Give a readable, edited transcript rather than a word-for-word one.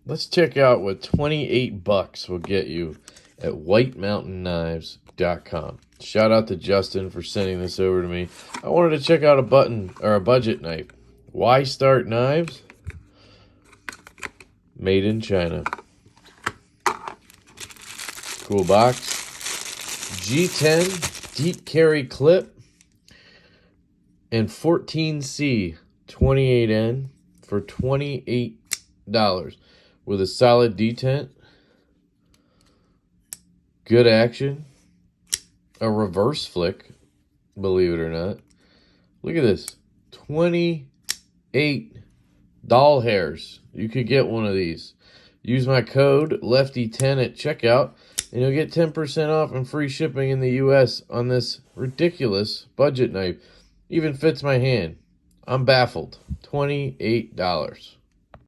Let's check out what 28 bucks will get you at whitemountainknives.com. Shout out to Justin for sending this over to me. I wanted to check out a budget knife. Why Start Knives? Made in China. Cool box. G10 deep carry clip and 14C 28N for $28 with a solid detent, good action, a reverse flick, believe it or not. Look at this, 28 doll hairs. You could get one of these. Use my code LEFTY10 at checkout and you'll get 10% off and free shipping in the US on this ridiculous budget knife. Even fits my hand. I'm baffled. $28.